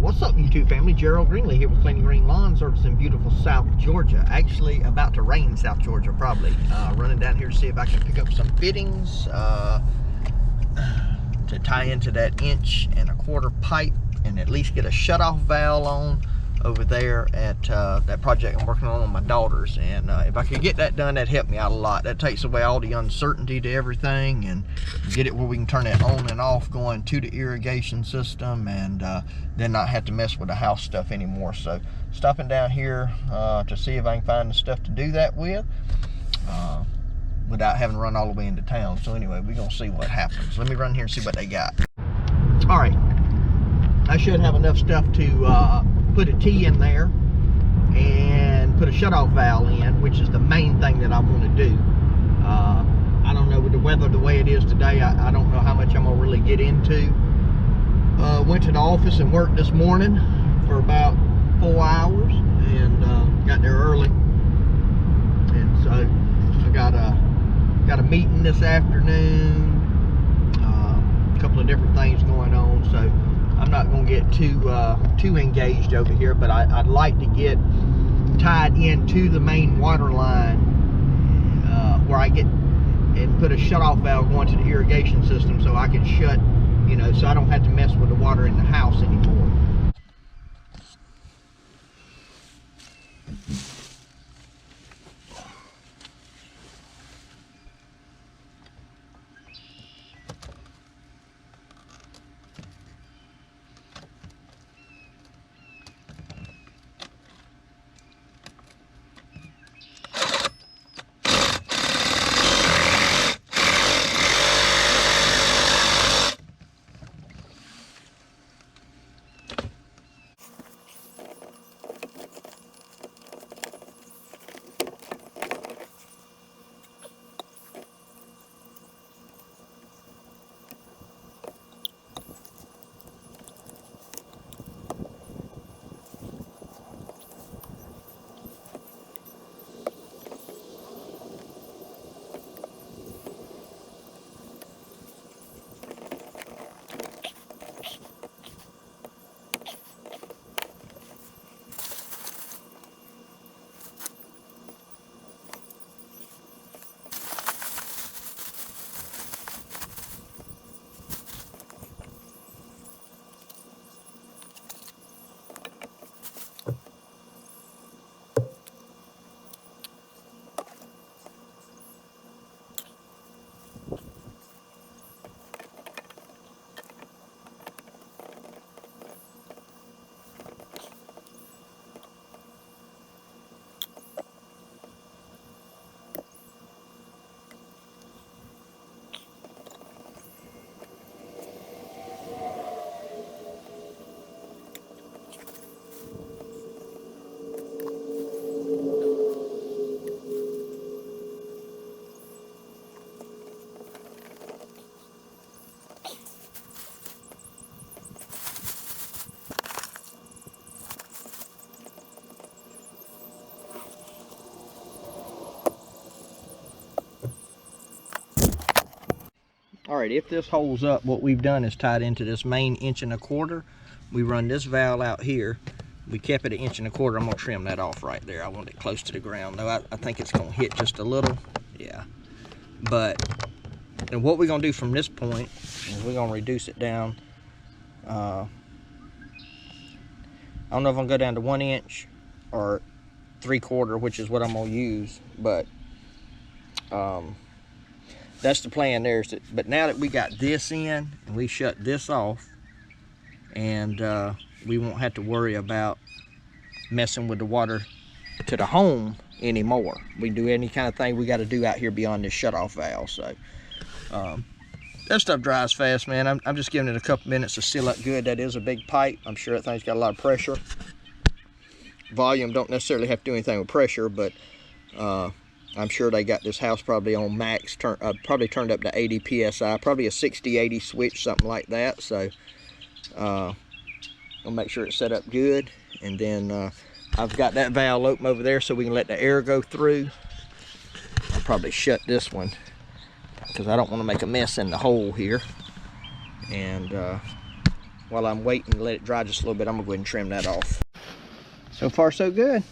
What's up, YouTube family? Gerald Greenlee here with Clean Green Lawn Service in beautiful South Georgia. Actually, about to rain South Georgia, probably. Running down here to see if I can pick up some fittings to tie into that 1.25 inch pipe and at least get a shutoff valve on over there at that project I'm working on my daughter's. And if I could get that done, that'd help me out a lot. That takes away all the uncertainty to everything and get it where we can turn it on and off going to the irrigation system, and then not have to mess with the house stuff anymore. So stopping down here to see if I can find the stuff to do that with without having to run all the way into town. So anyway, we're gonna see what happens. Let me run here and see what they got. All right, I should have enough stuff to put a T in there and put a shutoff valve in, which is the main thing that I want to do. I don't know, with the weather the way it is today, I don't know how much I'm gonna really get into. Went to the office and worked this morning for about 4 hours and got there early, and so I got a meeting this afternoon, a couple of different things going on, so I'm not going to get too engaged over here, but I'd like to get tied into the main water line where I get and put a shutoff valve going to the irrigation system, so I can shut, you know, so I don't have to mess with the water in the house anymore. All right, if this holds up, what we've done is tied into this main 1.25 inch. We run this valve out here. We kept it at 1.25 inch. I'm gonna trim that off right there. I want it close to the ground, though. I think it's gonna hit just a little, yeah. But then what we're gonna do from this point is we're gonna reduce it down. I don't know if I'm gonna go down to 1 inch or 3/4, which is what I'm gonna use, but that's the plan there. But now that we got this in and we shut this off, and we won't have to worry about messing with the water to the home anymore. We do any kind of thing we got to do out here beyond this shutoff valve. So that stuff dries fast, man. I'm just giving it a couple minutes to seal up good. That is a big pipe. I'm sure that thing's got a lot of pressure. Volume don't necessarily have to do anything with pressure, but I'm sure they got this house probably on max, probably turned up to 80 psi, probably a 60-80 switch, something like that. So I'll make sure it's set up good, and then I've got that valve open over there so we can let the air go through. I'll probably shut this one because I don't want to make a mess in the hole here. And while I'm waiting to let it dry just a little bit, I'm gonna go ahead and trim that off. So far, so good.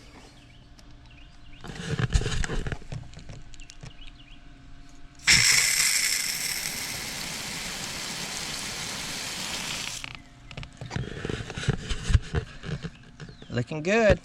Looking good.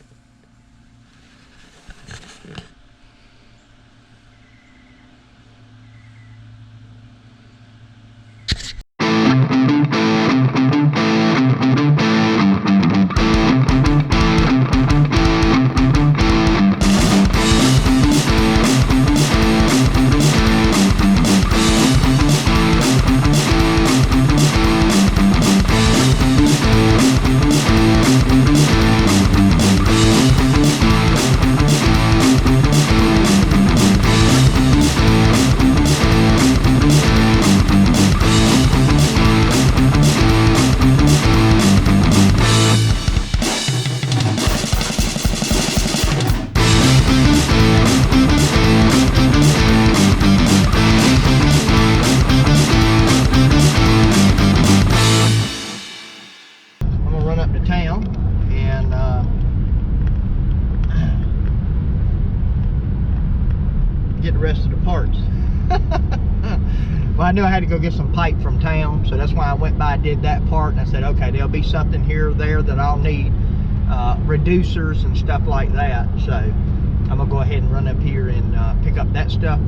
Get the rest of the parts. Well, I knew I had to go get some pipe from town, so that's why I went by and did that part, and I said, okay, there'll be something here or there that I'll need, reducers and stuff like that. So I'm gonna go ahead and run up here and pick up that stuff.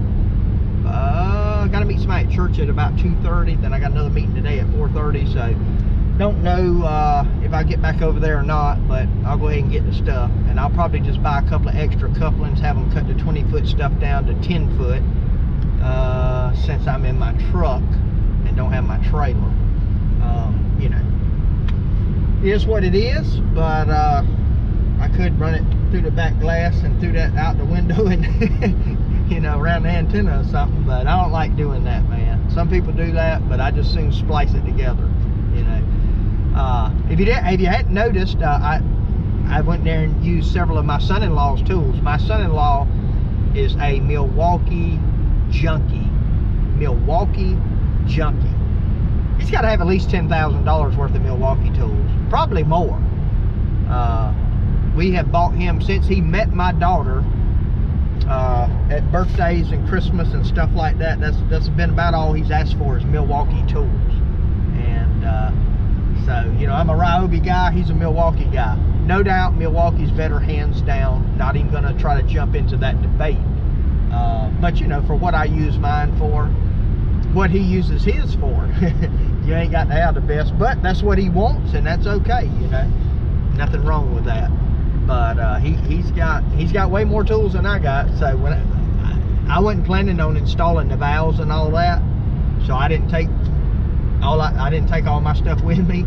I gotta meet somebody at church at about 2:30, then I got another meeting today at 4:30, so don't know if I get back over there or not, but I'll go ahead and get the stuff, and I'll probably just buy a couple of extra couplings, have them cut the 20-foot stuff down to 10-foot, since I'm in my truck and don't have my trailer. You know, it is what it is, but I could run it through the back glass and through that out the window and you know, around the antenna or something, but I don't like doing that, man. Some people do that, but I just soon splice it together, you know. If you hadn't noticed, I went there and used several of my son-in-law's tools. My son-in-law is a Milwaukee junkie. Milwaukee junkie. He's got to have at least $10,000 worth of Milwaukee tools, probably more. We have bought him since he met my daughter at birthdays and Christmas and stuff like that. That's been about all he's asked for is Milwaukee tools. And so, you know, I'm a Ryobi guy, he's a Milwaukee guy. No doubt Milwaukee's better, hands down. Not even going to try to jump into that debate. But, you know, for what I use mine for, what he uses his for, you ain't got to have the best, but that's what he wants, and that's okay, you know. Nothing wrong with that. But he's got way more tools than I got. So when I wasn't planning on installing the valves and all that, so I didn't take all my stuff with me.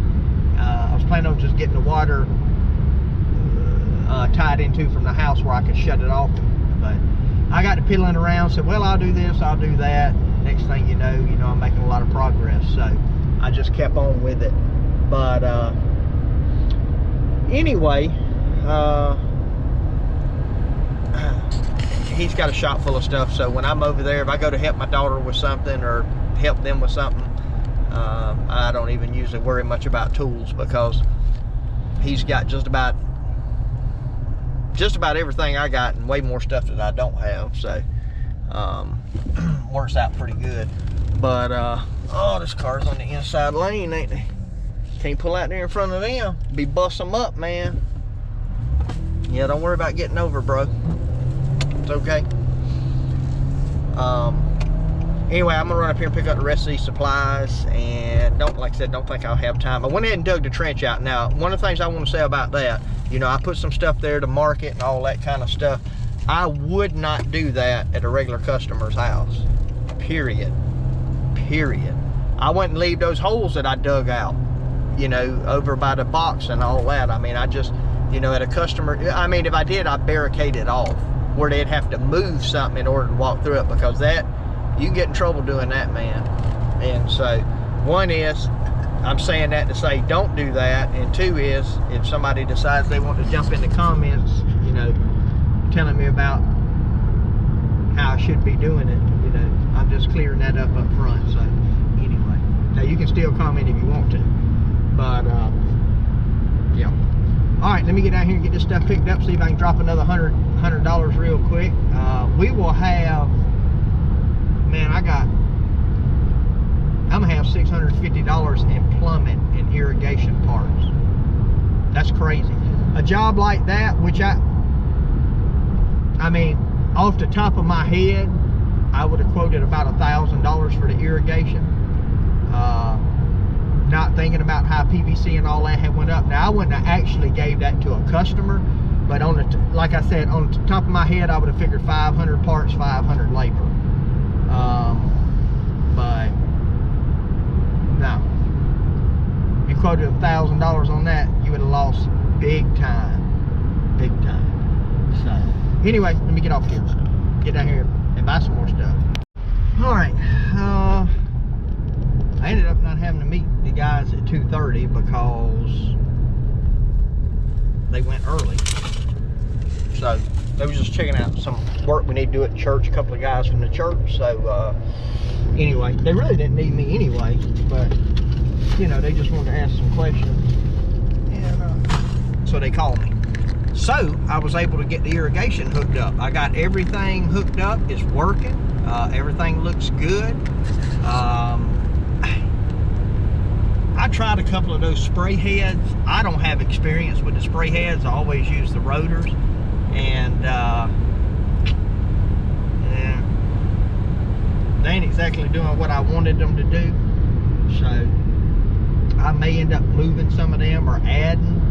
I was planning on just getting the water tied into from the house where I could shut it off. But I got to piddling around, said, well, I'll do this, I'll do that. Next thing you know, I'm making a lot of progress. So I just kept on with it. But anyway, he's got a shop full of stuff. So when I'm over there, if I go to help my daughter with something or help them with something, I don't even usually worry much about tools, because he's got just about everything I got and way more stuff that I don't have. So works out pretty good. But oh, this car's on the inside lane, ain't it? Can't pull out there in front of them. Be bust them up, man. Yeah, don't worry about getting over, bro. It's okay. Anyway, I'm gonna run up here and pick up the rest of these supplies, and like I said, don't think I'll have time. I went ahead and dug the trench out. Now, one of the things I want to say about that, you know, I put some stuff there to mark it and all that kind of stuff. I would not do that at a regular customer's house. Period. I wouldn't leave those holes that I dug out, you know, over by the box and all that. I mean, I just, you know, at a customer, I mean, if I did, I'd barricade it off where they'd have to move something in order to walk through it, because that, you get in trouble doing that, man. And so, one is, I'm saying that to say don't do that, and two is, if somebody decides they want to jump in the comments, you know, telling me about how I should be doing it, you know, I'm just clearing that up front. So anyway, now you can still comment if you want to, But yeah. All right, let me get down here and get this stuff picked up, see if I can drop another $100 real quick. We will have, man, I'm gonna have $650 in plumbing and irrigation parts. That's crazy. A job like that, which I mean, off the top of my head, I would have quoted about $1,000 for the irrigation. Not thinking about how PVC and all that had went up. Now, I wouldn't have actually gave that to a customer, but on the like I said, on the top of my head, I would have figured 500 parts, 500 labor. But no, you quoted $1,000 on that, you would have lost big time. So anyway, let me get off here, get down here and buy some more stuff. All right, I ended up not having to meet the guys at 2:30 because they went early. So they was just checking out some work we need to do at church, a couple of guys from the church. So anyway, they really didn't need me anyway, but you know, they just wanted to ask some questions, and so they called me. So I was able to get the irrigation hooked up. I got everything hooked up. It's working. Everything looks good. I tried a couple of those spray heads. I don't have experience with the spray heads. I always use the rotors, and yeah, they ain't exactly doing what I wanted them to do. So I may end up moving some of them or adding.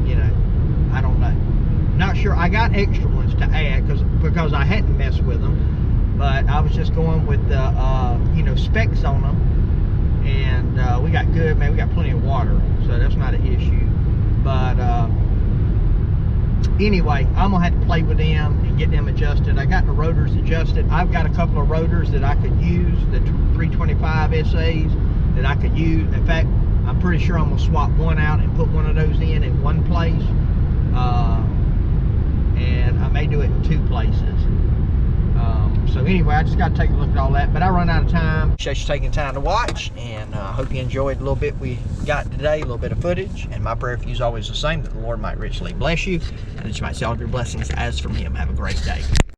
You know, I don't know. Not sure. I got extra ones to add because I hadn't messed with them, but I was just going with the you know, specs on them, and we got good, man. We got plenty of water, so that's not an issue. But anyway, I'm gonna have to play with them and get them adjusted. I got the rotors adjusted. I've got a couple of rotors that I could use, the 325 SAs that I could use. In fact, I'm pretty sure I'm gonna swap one out and put one of those in one place, and I may do it in two places. So anyway, I just got to take a look at all that, but I run out of time. Appreciate you taking time to watch, and I hope you enjoyed a little bit we got today, a little bit of footage. And my prayer for you is always the same, that the Lord might richly bless you, and that you might see all of your blessings as from Him. Have a great day.